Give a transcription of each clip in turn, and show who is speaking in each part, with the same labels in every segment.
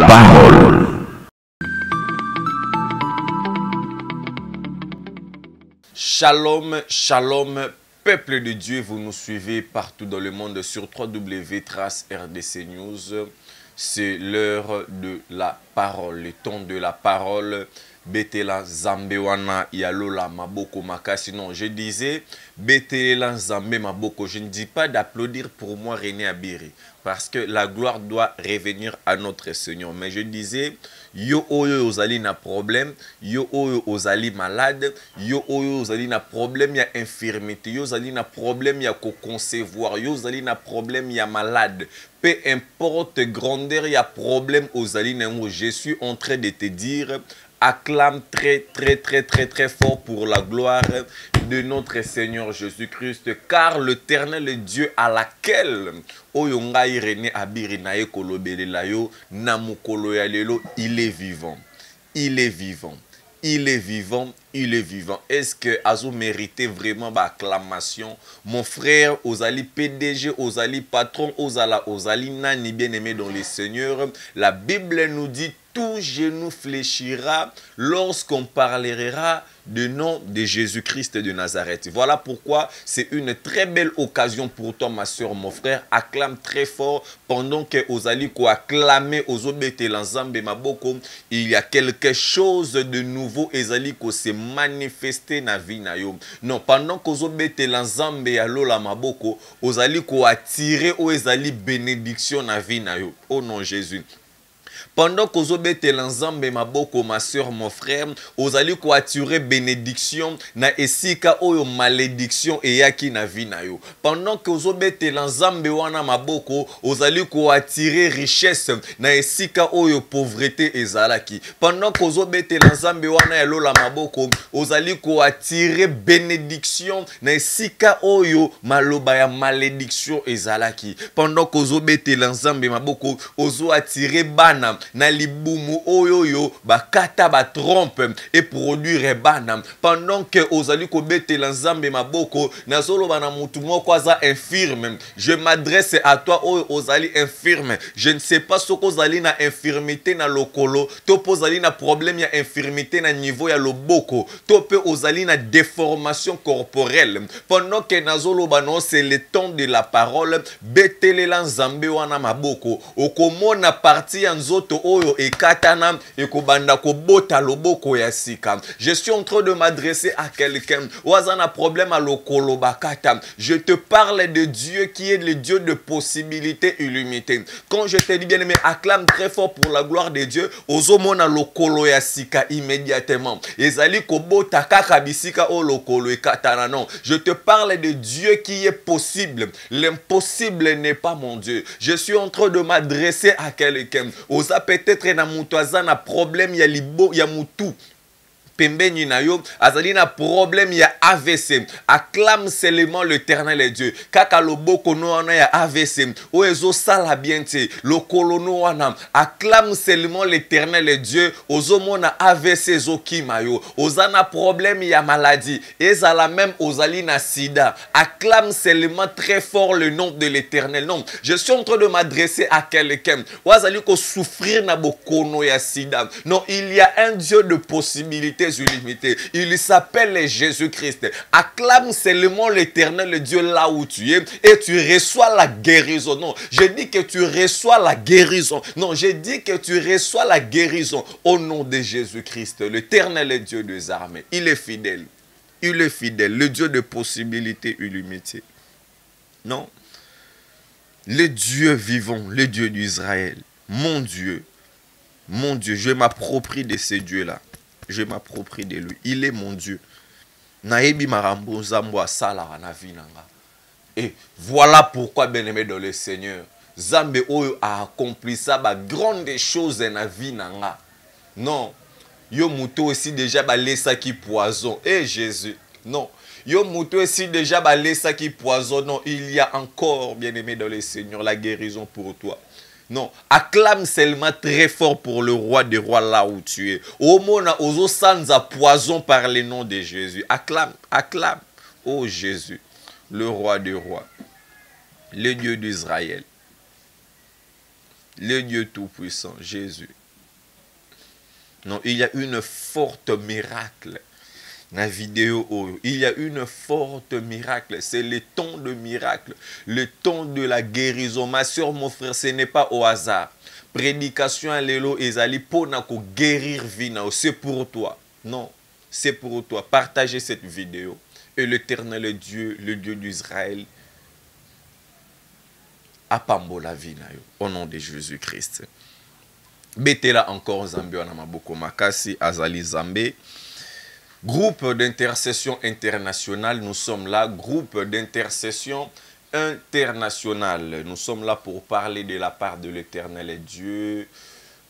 Speaker 1: parole.
Speaker 2: Shalom, shalom, peuple de Dieu, vous nous suivez partout dans le monde sur www.trace-rdc News. C'est l'heure de la parole, le temps de la parole. Betela Zambewana Yalola Maboko Makasi. Non, je disais Betela Zambe Maboko. Je ne dis pas d'applaudir pour moi René Abiri, parce que la gloire doit revenir à notre Seigneur. Mais je disais yo oyo ozali na problème, yo oyo ozali malade, yo oyo ozali na problème ya infirmité, yo ozali na problème ya concevoir, yo ozali na problème ya malade. Peu importe grandeur ya problème ozali na ngo, je suis en train de te dire, acclame très fort pour la gloire de notre Seigneur Jésus-Christ, car l'Éternel Dieu à laquelle Oyongai René Abiri nae kolobele layo namukolo ya lelo, il est vivant. Il est vivant. Il est vivant, il est vivant. Est-ce que Azo méritait vraiment l'acclamation? Mon frère, Ozali PDG, Ozali patron, Ozali nani bien-aimé dans le Seigneur. La Bible nous dit tout genou fléchira lorsqu'on parlera du nom de Jésus-Christ de Nazareth. Voilà pourquoi c'est une très belle occasion pour toi, ma soeur, mon frère. Acclame très fort pendant que Ozali ko acclamer Ozobete l'ensemble maboko. Il y a quelque chose de nouveau Ezali ko se manifester na vie na yo. Non, pendant qu'Ozobete l'ensemble ya lola maboko, Ozali ko attirer o Ezali bénédiction na vie na yo. Oh non, Jésus. Pendant qu'Ozobete l'ensemble maboko, ma soeur, mon frère, ozali ko attirer bénédiction na esika oyo malédiction eyaki na vie na yo. Pendant qu'Ozobete l'ensemble wana maboko, ozali ko attirer richesse na esika oyo pauvreté ezalaki. Pendant qu'Ozobete l'ensemble wana ya lola maboko, ozali ko attirer bénédiction na esika oyo maloba ya malédiction ezalaki. Pendant qu'Ozobete l'ensemble maboko, ozo attirer bana na libumu oyoyo bakata ba trompe et produire bana. Pendant que ozali ko bete l'ensemble maboko na solo bana mutu moko aza infirme, je m'adresse à toi oyo ozali infirme. Je ne sais pas ce que ozali na infirmité na lokolo, to pozali na problème ya infirmité na niveau ya loboko, to pe ozali na déformation corporelle. Pendant que nazolo bano c'est le temps de la parole, betele la nzambe wana maboko okomona parti ya nzoto oyo ekatana ekobanda kobota loboko ya sika. Je suis en train de m'adresser à quelqu'un oazana problème à lokolo bakata. Je te parle de Dieu qui est le Dieu de possibilités illimitées. Quand je te dis bien aimé, acclame très fort pour la gloire de Dieu. Ozomona lokolo ya sika immédiatement. Ezali kobota kaka bisika o lokolo ekatana. Non, je te parle de Dieu qui est possible. L'impossible n'est pas mon Dieu. Je suis en train de m'adresser à quelqu'un. Oza peut-être na mutu aza na problème ya libo ya mutu. Pembeni na yo azali na problème ya AVC. Acclame seulement l'Éternel Dieu. Kaka loboko no wana ya AVC. O ezo sala bien te. Lokolo no wana. Acclame seulement l'Éternel Dieu. Ozomona AVC zo kimayo. Ozana problème ya maladie. Ezala même ozali na sida. Acclame seulement très fort le nom de l'Éternel. Non, je suis en train de m'adresser à quelqu'un. Ozali ko souffrir na bokono ya sida. Non, il y a un Dieu de possibilités illimitées. Il s'appelle Jésus-Christ. Acclame seulement l'Éternel Dieu là où tu es et tu reçois la guérison. Non, je dis que tu reçois la guérison. Non, je dis que tu reçois la guérison au nom de Jésus-Christ, l'Éternel Dieu des armées. Il est fidèle. Il est fidèle, le Dieu de possibilités illimitées. Non, le Dieu vivant, le Dieu d'Israël, mon Dieu, je m'approprie de ce Dieu-là. Je m'approprie de lui. Il est mon Dieu. Naebi marambo zambo asala na vie nanga. Et voilà pourquoi, bien-aimé dans le Seigneur, Zambe oyo a accompli ça, ba grande chose na vie nanga. Non, yo muto aussi déjà ba lesa qui poison. Eh Jésus, non. Yo muto aussi déjà ba lesa qui poison. Non, il y a encore, bien-aimé dans le Seigneur, la guérison pour toi. Non, acclame seulement très fort pour le roi des rois là où tu es. Au mona ozo sans poison par le nom de Jésus. Acclame, acclame. Oh Jésus, le roi des rois, le Dieu d'Israël. Le Dieu Tout-Puissant, Jésus. Non, il y a une forte miracle. La vidéo, il y a une forte miracle. C'est le temps de miracle. Le temps de la guérison. Ma soeur, mon frère, ce n'est pas au hasard. Prédication à l'élo ezali pour guérir vina. C'est pour toi. Non, c'est pour toi. Partagez cette vidéo. Et l'Éternel Dieu, le Dieu d'Israël, apambola vina yo. Au nom de Jésus-Christ. Betela encore Zambé wana maboko makasi azali Zambé. Groupe d'intercession internationale, nous sommes là. Groupe d'intercession internationale. Nous sommes là pour parler de la part de l'Éternel Dieu.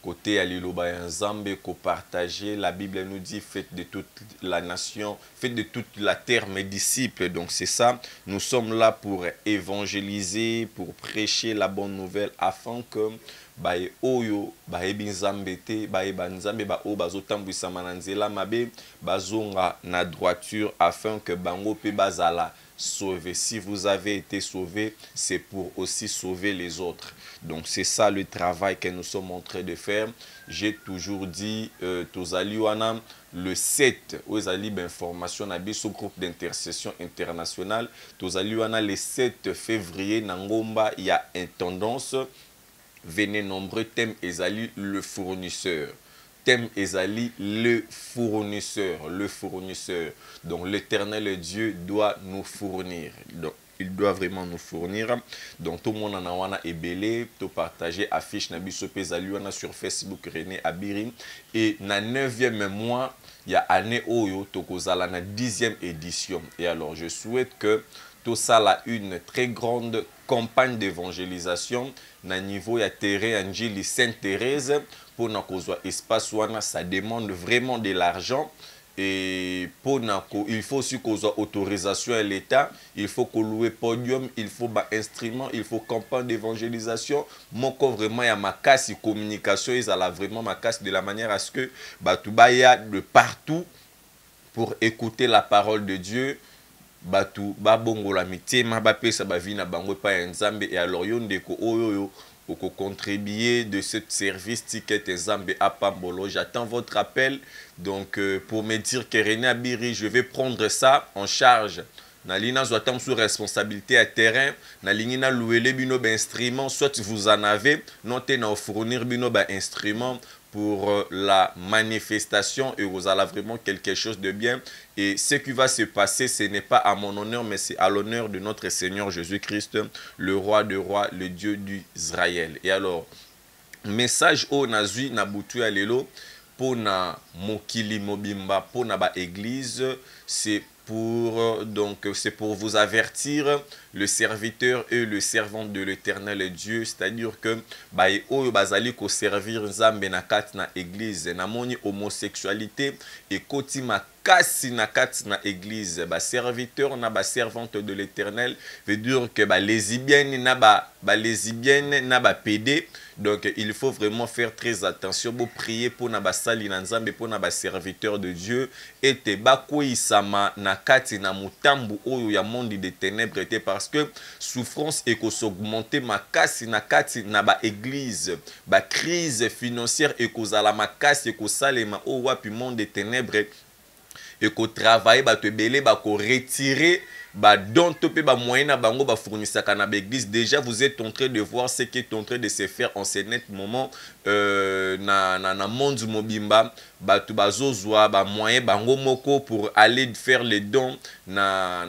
Speaker 2: Côté Aliloba Nzambe, qu'on partager. La Bible nous dit, faites de toute la nation, faites de toute la terre mes disciples. Donc c'est ça. Nous sommes là pour évangéliser, pour prêcher la bonne nouvelle afin que bae oyo bae binzambete bae banzambe ba o bazotambwisa mananzela mabe bazonga na droiture afin que bango pe bazala sauvé. Si vous avez été sauvé, c'est pour aussi sauver les autres. Donc c'est ça le travail que nous sommes en train de faire. J'ai toujours dit Tozaliwana le 7 aux alib information au groupe d'intercession internationale. Tozaliwana le 7 février Nangomba, il y a une tendance. Venez nombreux, thème Ezali le fournisseur. Thème Ezali le fournisseur. Le fournisseur. Donc l'Éternel Dieu doit nous fournir. Donc il doit vraiment nous fournir. Donc tout le monde en a ébélé, tout partager affiche Nabiso Pezaluana sur Facebook René Abirin. Et na 9e mois, il y a année Oyo Tokozala na 10e édition. Et alors je souhaite que tout ça a une très grande campagne d'évangélisation na niveau ya terrain Angeli Sainte-Thérèse pour na kozwa espace wana, ça demande vraiment de l'argent. Et pour il faut aussi qu'on ait autorisation à l'État, il faut qu'on loue podium, il faut un instrument, il faut campagne d'évangélisation. Mon corps vraiment, il y a ma casse de communication, il y a vraiment ma casse de la manière à ce que tout y a de partout pour écouter la parole de Dieu. Batu babongo la mitema ba pesa ba vina bango pa nzambe et alors yondeko oyo pour contribuer de ce service ticket Nzambe à Pambolo. J'attends votre appel donc pour me dire que René Abiri, je vais prendre ça en charge. Nalina zoatam sous responsabilité à terrain, nalina louele bino ba instrument, soit vous en avez, non na fournir bino ba instrument pour la manifestation et vous allez vraiment quelque chose de bien. Et ce qui va se passer, ce n'est pas à mon honneur, mais c'est à l'honneur de notre Seigneur Jésus-Christ, le roi de rois, le Dieu d'Israël. Et alors, message au Nazui Nabutu Alelo, pour na Mokili Mobimba, pour na ba église, c'est pour vous avertir, le serviteur et le servant de l'Éternel Dieu, c'est-à-dire que bae oyo bazali ko servir Nzambe na kati na église na moni homosexualité et koti makasi na kati na église ba serviteur na ba servante de l'Éternel veut dire que ba lesbienne na ba lesbienne na ba pédé. Donc il faut vraiment faire très attention pour prier pour na ba sali na Nzambe pour na ba serviteur de Dieu et te ba koisama na kati na mutambu oyo ya monde des ténèbres était parce que souffrance et qu'on s'augmenter makasi na kati na ba église ba crise financière et qu'on a la makasi et qu'on salema o wapi monde des ténèbres et qu'on travaille ba te belé ba ko retirer ba don topé ba moyen na bango ba fournissa kana ba église. Déjà vous êtes en train de voir ce qui est en train de se faire en ce net moment na monde mobimba ba tu bazozwa ba moyen bango moko pour aller faire les dons na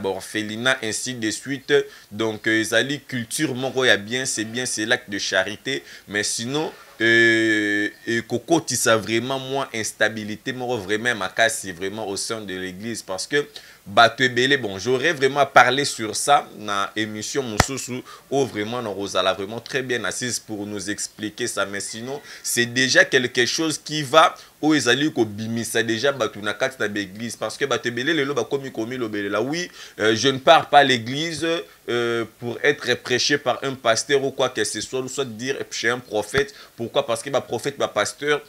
Speaker 2: orphelinat ainsi de suite. Donc ezali culture moko ya bien, c'est l'acte de charité, mais sinon et Coco ça vraiment moins instabilité moi vraiment ma casse c'est vraiment au sein de l'église parce que Batebele, bon, j'aurais vraiment parlé sur ça dans l'émission Moussousou, où vraiment Rosala vraiment très bien assise pour nous expliquer ça. Mais sinon, c'est déjà quelque chose qui va où ils allaient bimisa déjà batuna kat na l'église parce que Batebele le ba komi lobele là. Oui, je ne pars pas à l'église pour être prêché par un pasteur ou quoi que ce soit, ou soit dire chez un prophète. Pourquoi? Parce que ba prophète, ba pasteur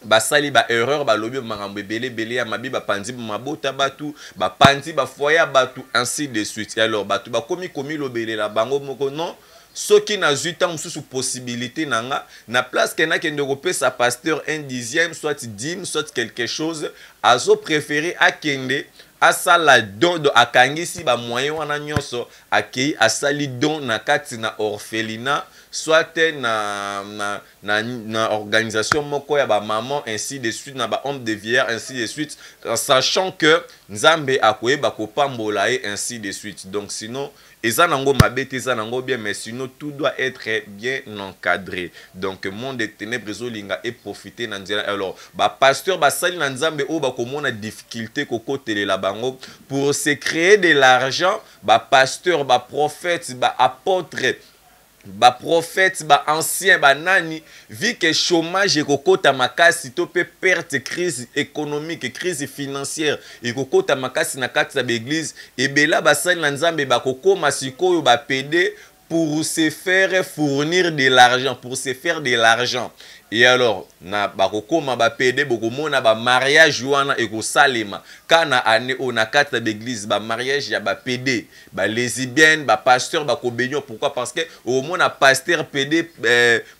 Speaker 2: basali ba erreur ba lobi makambo belé ya mabi ba pandi mabota batu ba pandi ba foya batu ainsi de suite. Alors batu ba komi lobele la bango moko non soki na zuitan sous possibilité nanga na place que na kende sa pasteur un dixième soit dîme soit quelque chose azo préféré akende asala don do akangisi ba moyen wana nyonso akei asali don na kati na orphelinat soit na organisation moko ya ba maman ainsi de suite na ba homme de vierge ainsi de suite sachant que nzambe akoyeba kopambola et ainsi de suite. Donc sinon eza nango mabete eza nango bien mais sinon tout doit être bien encadré. Donc monde des ténèbres ezolinga et profiter na nzela. Alors ba pasteur ba sali na nzambe o ba komona difficulté kokotelela bango pour se créer de l'argent, ba pasteur ba prophète ba apôtre ba prophète ba ancien ba nani vu que chômage et kokota makasi to pe perte crise économique crise financière et kokota makasi na kati ya l'église et bela ba sali na nzambe ba kokoma sikoyo ba pede pour se faire fournir de l'argent pour se faire de l'argent. Et alors na ba kokoma ba pede bokomona ba mariage wana e ko salema kana ane o na kati ya l'église ba mariage ya ba pede ba lesbienne ba pasteur ba kobenyo. Pourquoi? Parce que au mona pasteur pede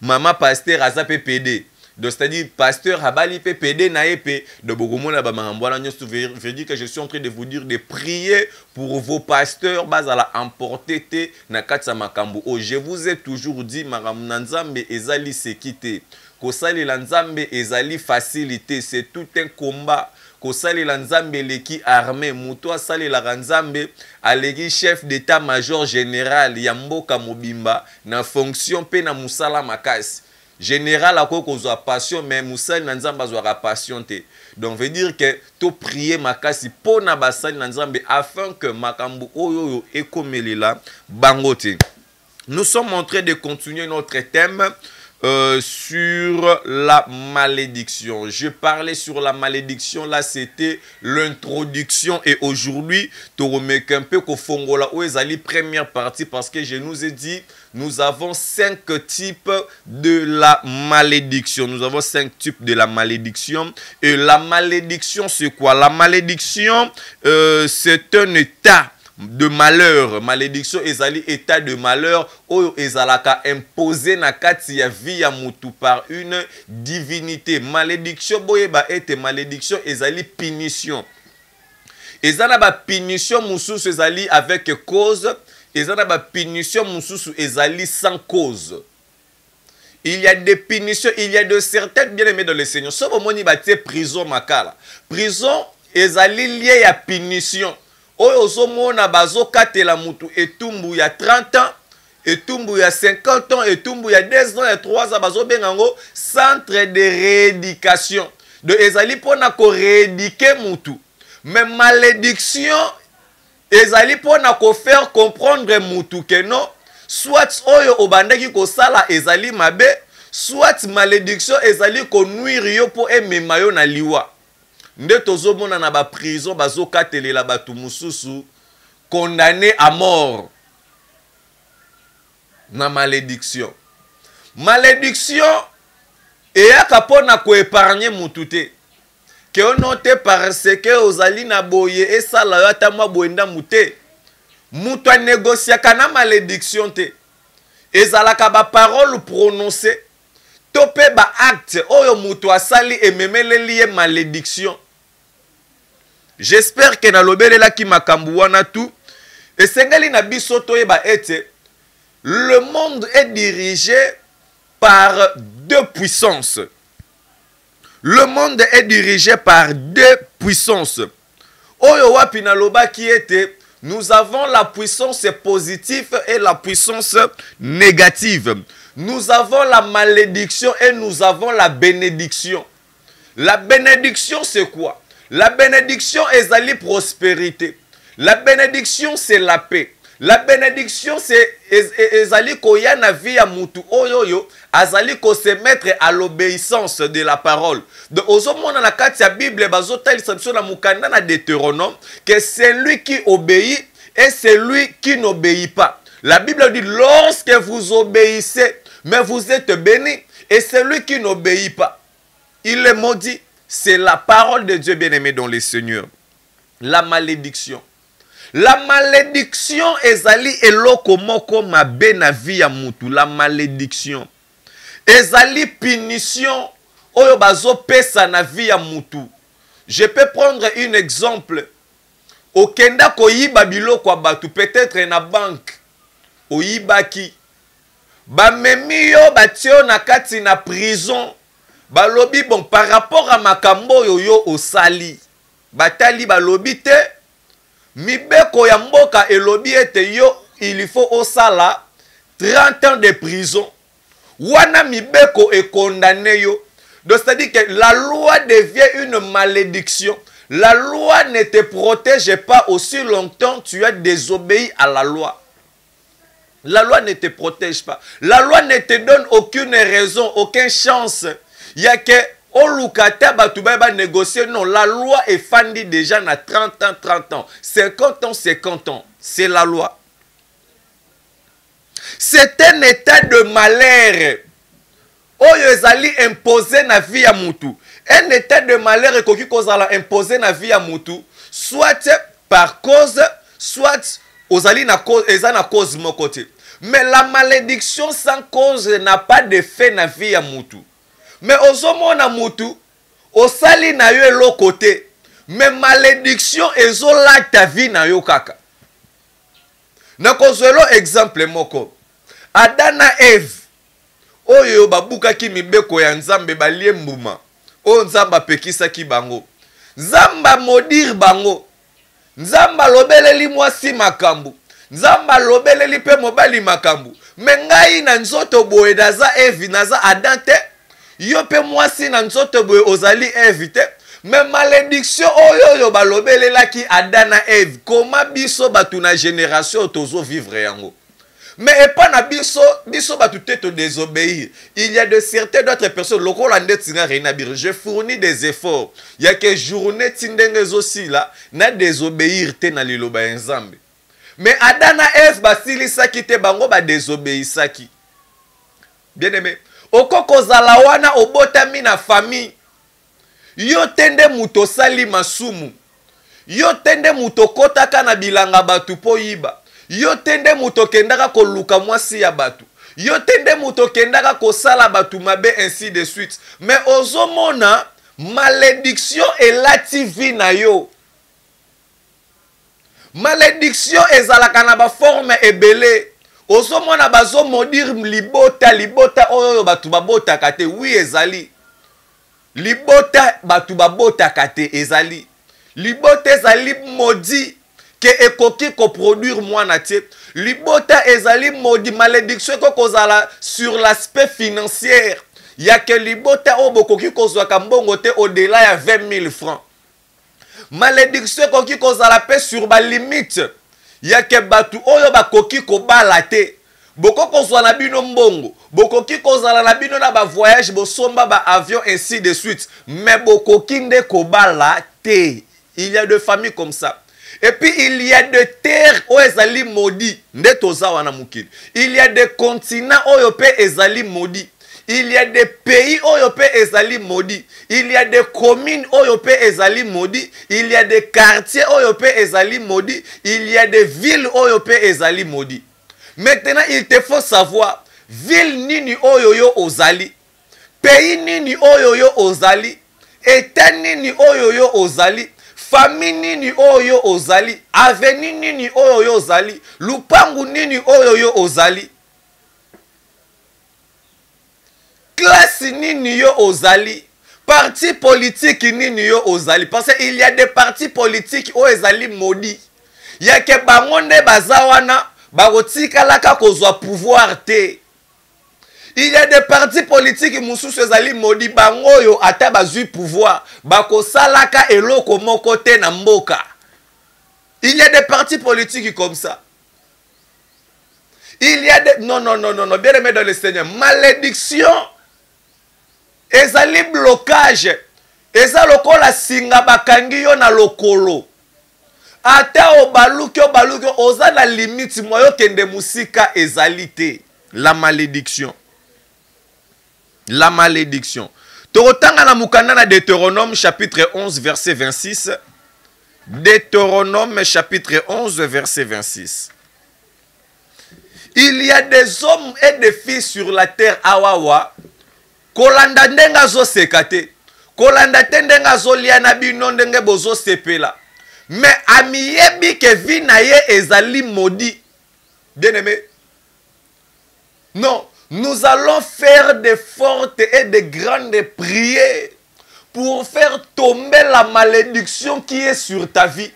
Speaker 2: maman pasteur azape pede. Donc c'est-à-dire pasteur abali pe pede na epe de bokomona ba mambwana nyoso veut dire que je suis en train de vous dire de prier pour vos pasteurs bazala emporter te na kati ya makambo. Oh, je vous ai toujours dit makambo na nzambe ezali sekite kosali la nzambe ezali facilité, c'est tout un combat. Kosali la nzambe leki armée muto asali la nzambe aleki chef d'état-major général ya mboka mobimba na fonction pe na musala makasi. Général a kozwa passion mais musali na nzambe azwa passion te. Donc veut dire que to prier makasi pona basali na nzambe afin que makambo oyo ekomelela bangote. Nous sommes en train de continuer notre thème sur la malédiction. Je parlais sur la malédiction, là c'était l'introduction et aujourd'hui, tu remets un peu qu'au fongola ou ezali première partie parce que je nous ai dit, nous avons 5 types de la malédiction. Nous avons 5 types de la malédiction. Et la malédiction c'est quoi? La malédiction c'est un état de malheur. Malédiction ezali état de malheur oyo ezalaka imposé na kati ya vie ya mutu par une divinité. Malédiction boyeba ete malédiction ezali punition. Ezana ba punition mususu ezali avec cause, ezana ba punition mususu ezali sans cause. Il y a des punitions, il y a de certaines bien-aimés dans le Seigneur. Sauf au moni batie prison makala. Prison ezali lié à punition. Oyo ozomona bazokatela mutu etumbu ya 30 ans, etumbu ya 50 ans, etumbu ya 2 ans, ya 3 ans, bazobengango centre de rééducation. De ezali pona ko rééduquer mutu. Mais malédiction ezali pona ko faire comprendre mutu que non, soit oyo obandaki ko sala ezali mabe, soit malédiction ezali ko nuire yo po emema yo na liwa. Nde tozomona na ba prison bazokatelela batu mususu condamné à mort na malédiction. Malédiction eyaka pona ko épargner mutu te. Ke onote parce que ozali na boye esala yo ata mwa boenda mute. Mutu a négociaka na malédiction te. Ezalaka ba parole prononcée. Topé ba acte oyo mutu asali ememele lié malédiction. J'espère que na lobele la ki makambu wana tout. Et sengali na biso toyeba ete le monde est dirigé par 2 puissances. Le monde est dirigé par 2 puissances. Oyo wapi na loba ki ete nous avons la puissance positive et la puissance négative. Nous avons la malédiction et nous avons la bénédiction. La bénédiction c'est quoi? La bénédiction ezali prospérité. La bénédiction c'est la paix. La bénédiction c'est ezali koya na vie ya mutu oyoyo azali ko se mettre à l'obéissance de la parole. Donc ozomona na kati ya Bible bazotalisa biso na mukanda na Deutéronome que c'est lui qui obéit et c'est lui qui n'obéit pas. La Bible dit lorsque vous obéissez mais vous êtes bénis et celui qui n'obéit pas il est maudit. C'est la parole de Dieu bien-aimé dans les seigneurs. La malédiction. La malédiction ezali eloko moko mabe na vie ya mutu. La malédiction ezali punition oyo bazo pesa na vie ya mutu. Je peux prendre un exemple. Okenda koyiba biloko ya batu, peut-être na banque oyibaki, bamemi yo batio na kati na prison, balobi bon par rapport à makambo yo osali, batali balobi te, mibeko ya mboka elobi ete yo il faut osala 30 ans de prison. Wana mibeko e condamné yo. Donc c'est-à-dire que la loi devient une malédiction. La loi ne te protège pas aussi longtemps tu as désobéi à la loi. La loi ne te protège pas. La loi ne te donne aucune raison, aucune chance. Il y a que Olukata Batouba va négocier. Non, la loi est fondée déjà à 30 ans, 30 ans. 50 ans, 50 ans. C'est la loi. C'est un état de malheur. Oyo ezali imposé na vie ya mutu. Un état de malheur ekoki kozala imposé na vie ya mutu, soit par cause, soit ozali na cause, eza na cause moko te. Mais la malédiction sans cause n'a pas d'effet na vie ya mutu. Mais ozomona mutu, osali na yo eloko te, mais malédiction ezola ta vie na yo kaka. Nakozwelo exemple moko. Adana Eve. Oyo babuka ki mibeko ya nzambe balie mbuma. O nzamba pekisa ki bango. Nzamba modir bango. Nzamba lobeleli mwasi makambu. Nzamba lobeleli pe mobali makambu. Mengai na nzoto boye daza Eve naza Adante. Yo pe mwasi na nzoto boye ozali Eve te. Mais malédiction oyo balobelela ki Adana Eve. Koma biso batu na génération tozo vivre yango. Mais pas na biso batu te désobéir. Il y a de certaines d'autres personnes loko lande tinga renabir. Je fournis des efforts. Il y a que journée tindenge aussi là na désobéir te na liloba nzambe. Mais Adana Eve basili saki te bango ba désobéir saki. Bien aimé. Okoko zala wana obotami na famille. Yo tende muto sali masumu. Yo tende muto kotaka na bilanga batu po yiba. Yo tende muto kendaka koluka mwasi ya batu. Yo tende muto kendaka kosala batu mabe ainsi de suite. Mais ozomona malédiction elati vi na yo. Malédiction ezalaka na ba forme ebele. Ozomona bazo modir libota oyo batu babota kate. Oui ezali. Libota batu babota kate ezali. Libota ezali maudit. Que ekoki ko produire mwana te. Libota ezali maudit malédiction ko kozala sur l'aspect financier. Ya que libota obokoki kozwaka mbongo te au-delà ya 20 000 francs. Malédiction koki kozala pe sur ba limite. Ya que batu oyo bakoki kobala te. Boko kozwa na bino mbongo. Bokoki kozala na bino na ba voyage bosomba ba avion ainsi de suite. Mais bokoki nde kobala te. Il y a des familles comme ça. Et puis il y a des terres où ezali maudit. Il y a des continents où ezali maudit. Il y a des pays où ezali maudit. Il y a des communes où ezali maudit. Il y a des quartiers où ezali maudit. Il y a des villes où ezali maudit. Maintenant il te faut savoir ville nini oyo ozali. Pays nini oyo ozali. État nini oyo ozali. Famille nini oyo ozali, avenue nini oyo ozali, lupangu nini oyo ozali, classe nini yo ozali, parti politique nini yo ozali. Parce qu'il y a des partis politiques où ezali maudit. Il y a que bangonde bazawana, barotikalaka kozwa pouvoir te. Il y a des partis politiques mususu ezali maudit bangoyo ata bazui pouvoir bako salaka eloko moko te na mboka. Il y a des partis politiques comme ça. Il y a des non bien aimé dans le Seigneur, malédiction ezali blocage. Eza lokola singa bakangi yo na lokolo. Ata obaluki oza na limite moyo kende musika ezali te. La malédiction. La malédiction. Torotanga na mukanda na Deutéronome chapitre 11 verset 26. Deutéronome chapitre 11 verset 26. Il y a des hommes et des filles sur la terre awawa kolanda ndenga zo sekate kolanda tendenga zo liana bino ndenge bozo sepela mais amiyebi ke vi na ye ezali maudit. Bien-aimé, non, nous allons faire de fortes et de grandes prières pour faire tomber la malédiction qui est sur ta vie.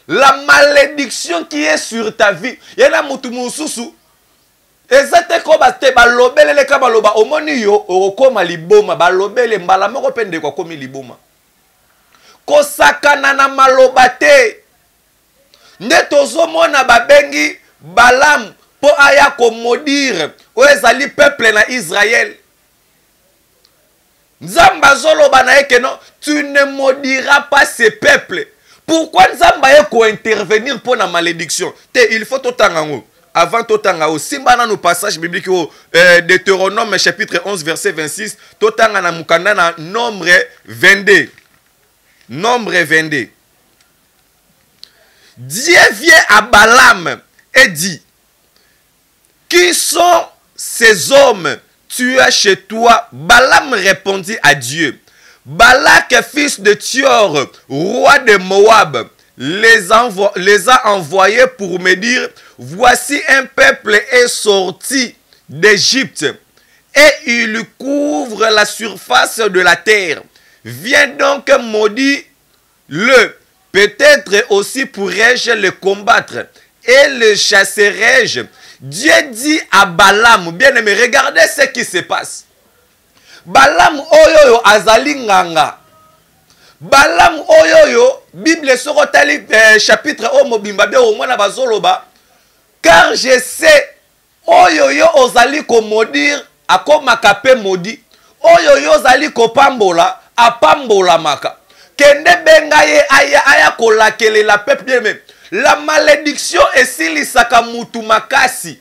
Speaker 2: La malédiction qui est sur ta vie. Yena mutu mususu. Ezate ko bate balobele le ka baloba omoni yo okoma liboma balobele mbala moko pende kwa komi liboma. Kosakana na maloba te. Nde tozomona babengi Balaam po aya ko maudire o ezali peuple na Israël. Nzamba zoloba na eke non, tu ne maudiras pas ce peuple. Pourquoi Nzamba ye ko intervenir pour la malédiction? Te il faut totangango. Avant totanga simba na nos passages bibliques au Deutéronome chapitre 11 verset 26, totanga na mukanda na nombre 22. Nombre 22. Dieu vient à Balaam et dit: qui sont ces hommes tués chez toi? Balaam répondit à Dieu: Balak, fils de Thior, roi de Moab, les a envoyés pour me dire: voici un peuple est sorti d'Égypte et il couvre la surface de la terre. Viens donc maudis-le. Peut-être aussi pourrais-je le combattre et le chasserai-je. Dieu dit à Balaam, bien aimé, regardez ce qui se passe. Balaam oyoyo azali nganga. Balaam oyoyo, Bible sorotali chapitre o mobimba be o mwana bazoloba. Car je sais oyoyo ozali ko maudire akoma kape maudit. Oyoyo ozali ko pambola apambola maka. Kende benga ye aya kolakele la peuple même. La malédiction esilisaka mutu makasi.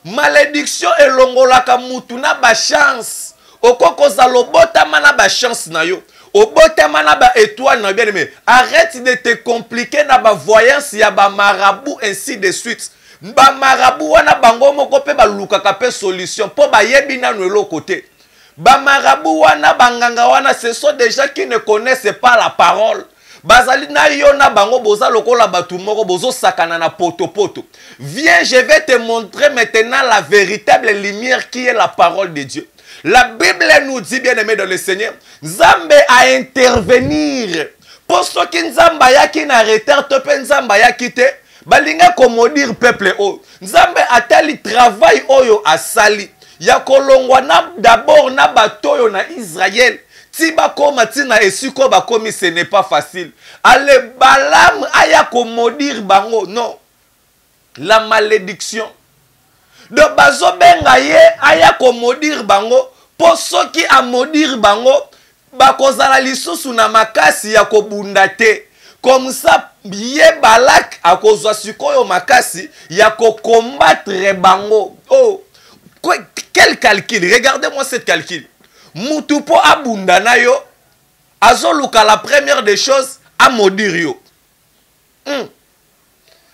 Speaker 2: Malédiction elongolaka mutu na ba chance. Okoko zalobotama na ba chance na yo. Obotama na ba étoile na bien aimé. Arrête de te compliquer na ba voyance ya ba marabout ainsi de suite. Ba marabout wana bango moko pe ba lukaka pe solution po ba yebi na no côté. Ba marabout wana banganga wana ce sont des gens qui ne connaissent pas la parole. Bazali na yo na bango boza lokola batu moko bozo sakana na poto. Viens, je vais te montrer maintenant la véritable lumière qui est la parole de Dieu. La Bible nous dit, bien aimé dans le Seigneur, Nzambe a intervenir. Pour ceux qui Nzamba ya ki na retard tope Nzamba ya kite, balinga komodir peuple o. Nzambe atali travail oyo asali. Ya kolongwa na d'abord na batoyo na Israël. Tiba koma tina esiko bakomi, ce n'est pas facile. Ale Balaam aya komodir bango. Non. La malédiction. De bazo benga ye aya komodir bango. Po soki a modir bango. Bakozala lisusu na makasi ya kobundate. Comme ça, ye Balak a kozwa sikoyo makasi ya ko combattre bango. Oh. Quel calcul? Regardez-moi cette calcul. Mutupo abundana yo. Azoluka la première des choses à maudire yo.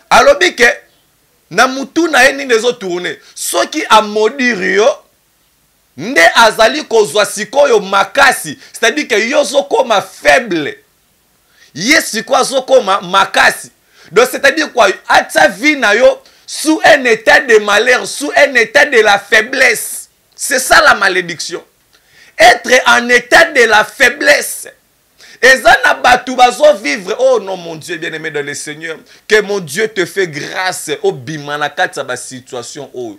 Speaker 2: Alobi ke na mutu na eni nezo tourner. Soki a maudire yo nde azali kozwa sikoyo makasi. C'est-à-dire que yo zokoma faible. Yes quoi zokoma makasi. Donc c'est-à-dire quoi? Atsa vie na yo sous un état de malheur, sous un état de la faiblesse. C'est ça la malédiction. Être en état de la faiblesse. Et ça n'a pas tout vivre. Oh non, mon Dieu, bien-aimé dans le Seigneur. Que mon Dieu te fait grâce au bimanakat sa situation. Oh.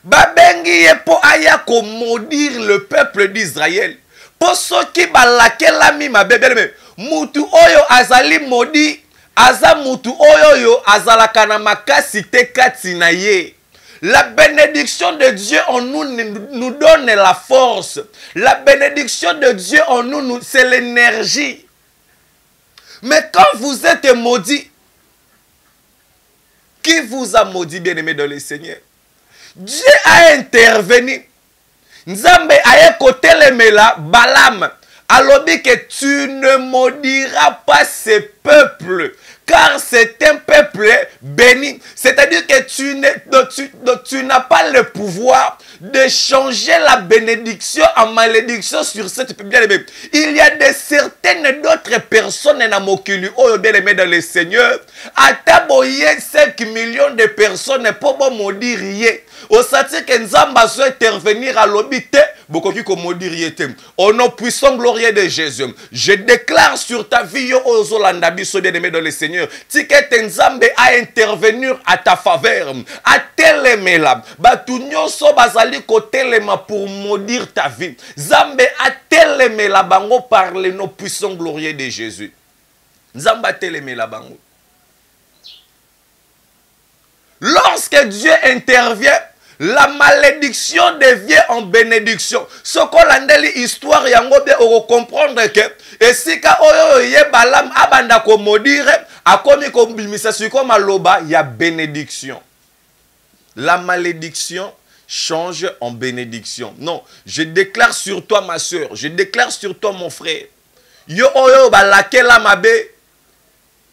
Speaker 2: Babengi po aya ko maudire le peuple d'Israël. Pour ceux qui balakela mi ma bébé. Mutu oyo azali maudit. Aza mutu oyo azalaka na makasi te kati na ye. La bénédiction de Dieu en nous donne la force. La bénédiction de Dieu en nous c'est l'énergie. Mais quand vous êtes maudit, qui vous a maudit, bien-aimé dans le Seigneur? Dieu a intervenu. Nzambe a écouté le mela Balaam. alobi que tu ne maudiras pas ce peuple, car c'est un peuple béni. C'est-à-dire que tu n'as pas le pouvoir de changer la bénédiction en malédiction sur cette peuple. Il y a certaines d'autres personnes dans mokili, oh bien aimé dans le Seigneur, à taboyer 5 millions de personnes pour maudire yé. Au sati que Nzamba soit intervenir à l'obité, beaucoup qui maudire yé. Au nom puissant glorieux de Jésus, je déclare sur ta vie, aux Zolanda biso bien aimé dans le Seigneur, ticket Nzambe à intervenir à ta faveur, à telemela, batunyo so bazali ko telema pour maudire ta vie. Nzambe a telemela bango par le nom puissant glorieux de Jésus. Nzambe a telemela bango. Lorsque Dieu intervient, la malédiction devient en bénédiction. Ce qu'on a dit l'histoire, yango be on comprendre que et si ka oyo ye balam abanda ko modire akomi ko bimisa siko maloba ya bénédiction. La malédiction change en bénédiction. Non, je déclare sur toi ma soeur, je déclare sur toi mon frère. Yo oyo balakela mabe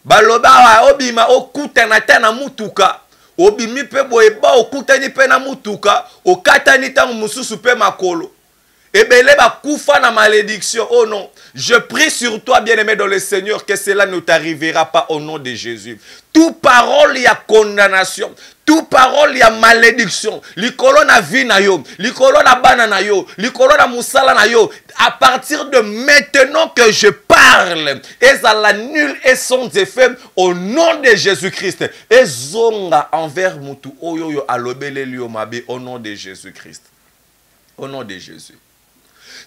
Speaker 2: baloba obima okutana tana mutuka. Obimi pe boyeba okutani pe na mutuka okatani tangu mususu pe makolo ebele ba kufa na malédiction. Oh non, je prie sur toi bien-aimé dans le Seigneur que cela ne t'arrivera pas au nom de Jésus. Toute parole y a condamnation, toute parole y a malédiction. Likolo na vie na yo, likolo na bana na yo, likolo na musala na yo. À partir de maintenant que je parle, ezala nul et sans effet au nom de Jésus-Christ. Ezonga envers mutu oyoyo alobele liyo mabe au nom de Jésus-Christ. Au nom de Jésus.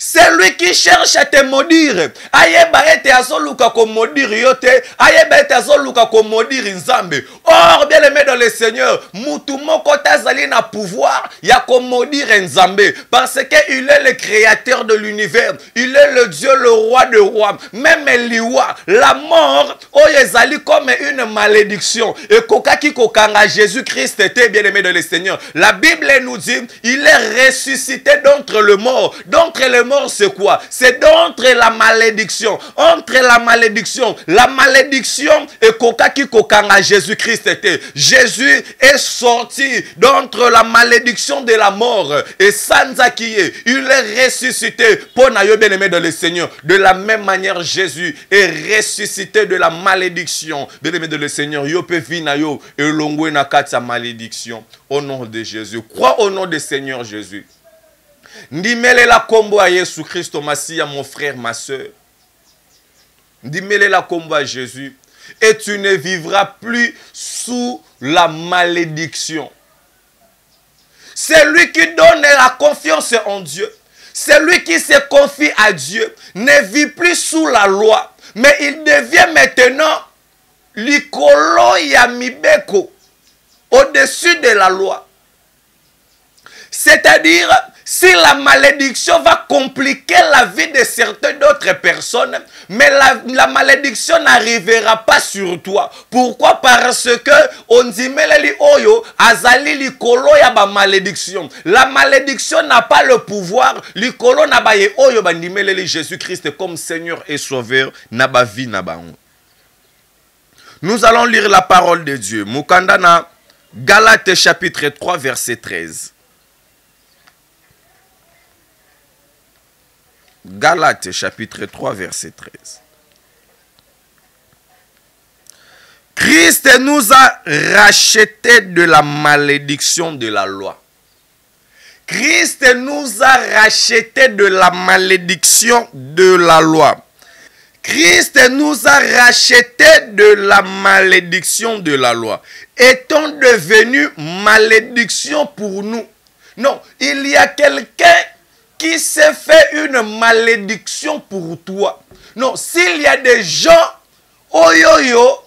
Speaker 2: C'est lui qui cherche à te maudire. Ayeba ete azoluka ko maudire yote. Ayeba ete azoluka ko maudire nzambe. Or, bien aimé dans le Seigneur, mutu moko tazali na pouvoir ya ko maudire nzambe. Parce que il est le créateur de l'univers. Il est le Dieu, le roi de rois. Même liwa, la mort, oyezali comme une malédiction. Et kokaki kokanga Jésus-Christ était bien aimé dans le Seigneur. La Bible nous dit, il est ressuscité d'entre le mort. D'entre le mort, c'est quoi? C'est d'entre la malédiction. Entre la malédiction et kokaki kokanga Jésus-Christ était. Jésus est sorti d'entre la malédiction de la mort. Et Sanzakiye, il est ressuscité. Pour nayo bien aimé dans le Seigneur. De la même manière, Jésus est ressuscité de la malédiction. Bien aimé dans le Seigneur, yo pe vinayo et longwe na katsa malédiction. Au nom de Jésus. Crois au nom du Seigneur Jésus. Ndimele la kombo à Jésus Christ, Masia, mon frère, ma soeur. Ndimele la kombo à Jésus. Et tu ne vivras plus sous la malédiction. C'est lui qui donne la confiance en Dieu. C'est lui qui se confie à Dieu. Ne vit plus sous la loi. Mais il devient maintenant l'ikolo yamibeko. Au-dessus de la loi. C'est-à-dire, si la malédiction va compliquer la vie de certaines d'autres personnes, mais la malédiction n'arrivera pas sur toi. Pourquoi? Parce que on dit meleli oyo azali likolo ya ba malédiction. La malédiction n'a pas le pouvoir. Likolo na ba ye oyo ba ndimeleli Jésus-Christ comme Seigneur et Sauveur na ba vie na ba. Nous allons lire la parole de Dieu. Mukandana Galates chapitre 3 verset 13. Galates chapitre 3 verset 13. Christ nous a rachetés de la malédiction de la loi. Christ nous a rachetés de la malédiction de la loi. Christ nous a rachetés de la malédiction de la loi. Étant devenu malédiction pour nous. Non, il y a quelqu'un qui s'est fait une malédiction pour toi. Non, s'il y a des gens, oyoyo,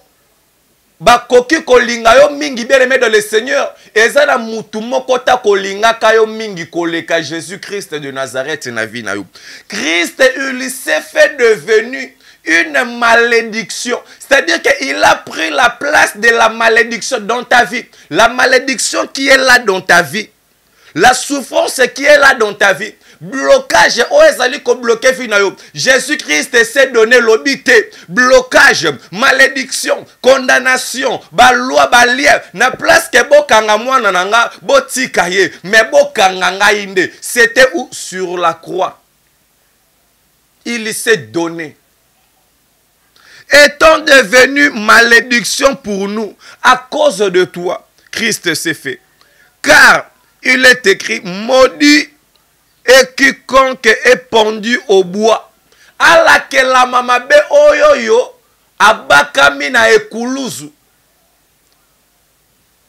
Speaker 2: bakoki kolinga yo mingi bien aimé dans le Seigneur, ezana mutu moko ta kolinga kayo mingi koleka Jésus-Christ de Nazareth na vie na yo. Christ, il s'est fait devenu une malédiction. C'est-à-dire qu'il a pris la place de la malédiction dans ta vie. La malédiction qui est là dans ta vie. La souffrance qui est là dans ta vie. Blocage. Oh, ezali ko bloquer finayo. Jésus-Christ s'est donné l'obité. Blocage, malédiction, condamnation, ba loi, ba lien. Na place que bo kanga mwana nanga, bo tika ye, mais bo kanga nga inde. C'était où? Sur la croix. Il s'est donné. Étant devenu malédiction pour nous, à cause de toi, Christ s'est fait. Car il est écrit, maudit et quiconque est pendu au bois. Alake la mamabe oyoyo, abakami na ekuluzu.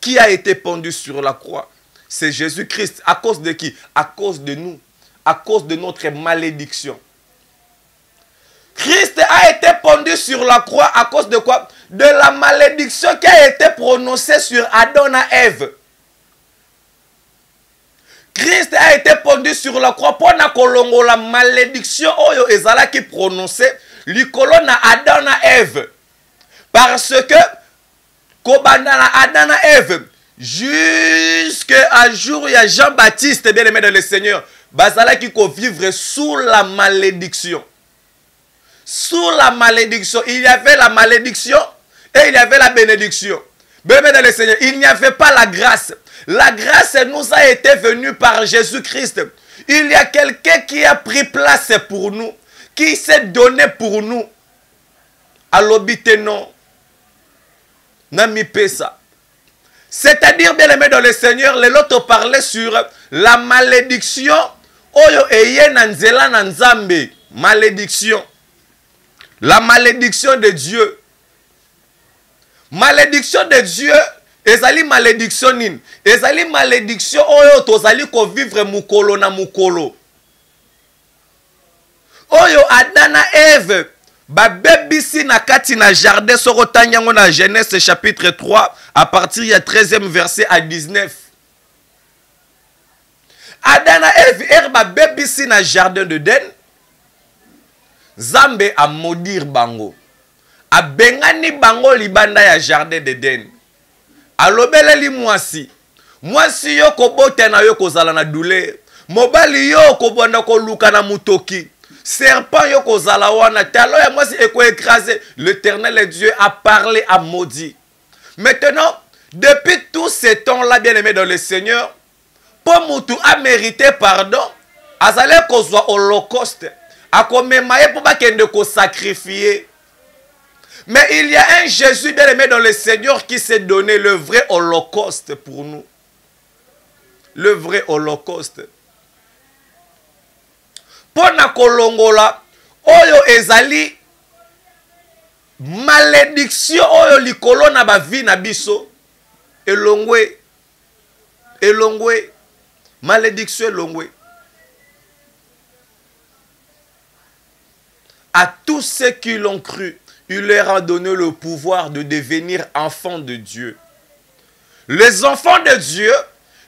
Speaker 2: Qui a été pendu sur la croix? C'est Jésus-Christ. À cause de qui? À cause de nous. À cause de notre malédiction. Christ a été pendu sur la croix à cause de quoi? De la malédiction qui a été prononcée sur Adam et Ève. Christ a été pendu sur la croix pour que la malédiction oyo ezala qui prononcée likolo na Adam et Ève. Parce que kobanda na Adam et Ève jusqu'à jour il y a Jean-Baptiste bien aimé dans le Seigneur bazala qui vivre sous la malédiction. Sous la malédiction, il y avait la malédiction et il y avait la bénédiction. Bien aimé dans le Seigneur, il n'y avait pas la grâce. La grâce nous a été venue par Jésus-Christ. Il y a quelqu'un qui a pris place pour nous, qui s'est donné pour nous. À l'obité non. Nami pesa. C'est-à-dire, bien aimé dans le Seigneur, les autres parlaient sur la malédiction. Oyo eye nanzela nanzambe. Malédiction. La malédiction de Dieu. Malédiction de Dieu. Ezali malédiction nin. Ezali malédiction oyo tozali ko vivre mukolo na mukolo. Oyo Adana Ève ba bebisi na kati na jardin soko tanyango na Genèse chapitre 3 à partir du 13e verset à 19. Adana Ève ba bebisi na jardin de Den. Zambe a maudire bango. A bengani bango libanda ya jardin de Den. Alobele li mwasi. Mwasi yo kobote na yo kozala na douleur. Mobali yo kobanda ko luka na mutoki. Serpent yo kozala wana. Talo ya mwasi eko écrasé. L'Éternel Dieu a parlé, a maudit. Maintenant, depuis tout ce temps-là, bien aimé dans le Seigneur, pour Moutou a mérité pardon. Azale kozwa holocauste. A komemaye pour bakende ko sacrifier. Mais il y a un Jésus bien aimé dans le Seigneur qui s'est donné le vrai holocauste pour nous. Le vrai holocauste. Pona kolongola, oyo ezali malédiction oyo likolo na ba vie na biso. Elongwe. Elongwe. Malédiction elongwe. À tous ceux qui l'ont cru, il leur a donné le pouvoir de devenir enfants de Dieu. Les enfants de Dieu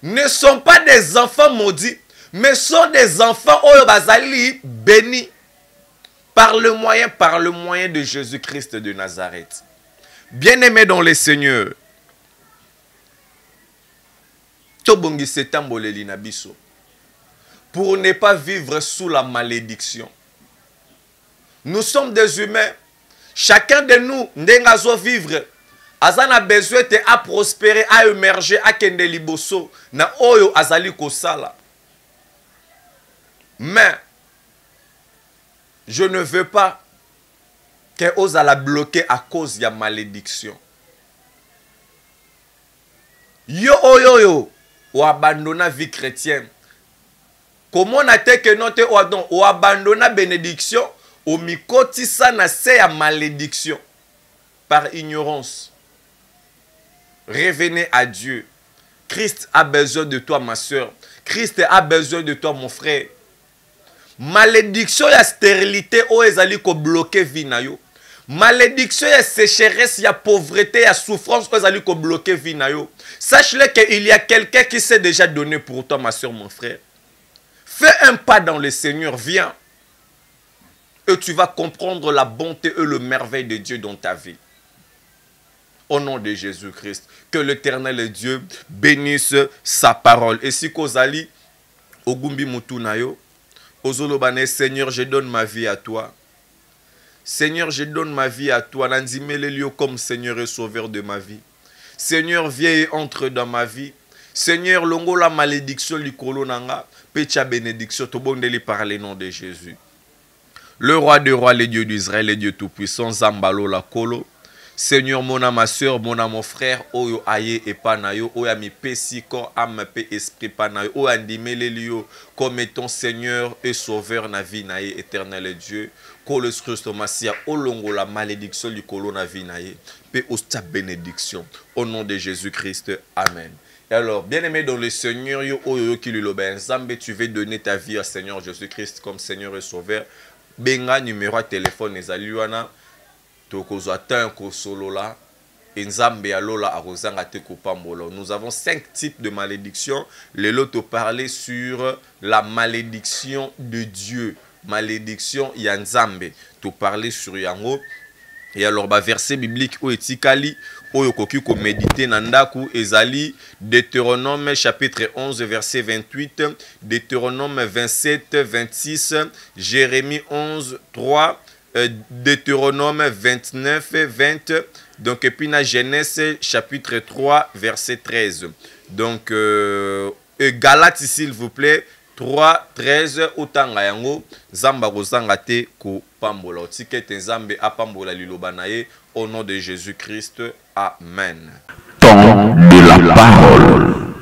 Speaker 2: ne sont pas des enfants maudits, mais sont des enfants oyo bazali bénis par le moyen de Jésus-Christ de Nazareth. Bien-aimés dans le Seigneur, tobongise tamboleli na biso pour ne pas vivre sous la malédiction. Nous sommes des humains. Chacun de nous, ndengazo vivre, azana besoin de à prospérer, à émerger, à kende liboso, na oyo azali kosala. Mais, je ne veux pas que ose la bloquer à cause de la malédiction. Yo oyo yo, ou abandonna vie chrétienne. Comment on a été que non te ou abandonna bénédiction? Au mikoti sa na se ya malédiction par ignorance. Revenez à Dieu. Christ a besoin de toi, ma soeur. Christ a besoin de toi, mon frère. Malédiction ya stérilité o ezali ko bloquer vie na yo. Malédiction ya sécheresse, ya pauvreté, ya souffrance o ezali ko bloquer vie na yo. Sache-le qu'il y a quelqu'un qui s'est déjà donné pour toi, ma soeur, mon frère. Fais un pas dans le Seigneur, viens. Et tu vas comprendre la bonté et le merveille de Dieu dans ta vie. Au nom de Jésus-Christ, que l'Éternel Dieu bénisse sa parole. Et si Kozali, Ogumbi Mutunayo, Ozolobane, Seigneur, je donne ma vie à toi. Seigneur, je donne ma vie à toi. Nanzimelelio comme Seigneur et Sauveur de ma vie. Seigneur, viens et entre dans ma vie. Seigneur, longo la malédiction likolo nanga, pecha bénédiction, tobondeli par le nom de Jésus. Le roi des rois, le Dieu d'Israël, le Dieu tout-puissant, Zambalo la kolo. Seigneur, mon âme, ma soeur, mon âme, mon frère, oyo aye et panayo, oya mi pesi corps, âme, pe esprit panayo, oya ndimelelio, comme étant Seigneur et Sauveur na vie naye, éternel Dieu, kolo Christ Masia, olongo la malédiction du kolo na vie naye, pe osta bénédiction, au nom de Jésus-Christ, amen. Et alors, bien-aimé dans le Seigneur, yo oyo ki luloben, Zambe, tu veux donner ta vie à Seigneur Jésus-Christ comme Seigneur et Sauveur, benga numéro de téléphone ezaliwana, nous avons 5 types de malédictions. Les lots parler sur la malédiction de Dieu. Malédiction Yanzambe. Tu parler sur Yango. Et alors, verset biblique ou etikali. Oyo koki ko méditer nandaku ezali Deutéronome chapitre 11 verset 28, Deutéronome 27 26, Jérémie 11 3, Deutéronome 29 20, donc et puis na Genèse chapitre 3 verset 13. Donc Galates s'il vous plaît 3 13 otanga yango zamba kozanga te ko pambola otikete nzambe apambola liloba na ye au nom de Jésus-Christ. Amen.
Speaker 1: Temps de la parole.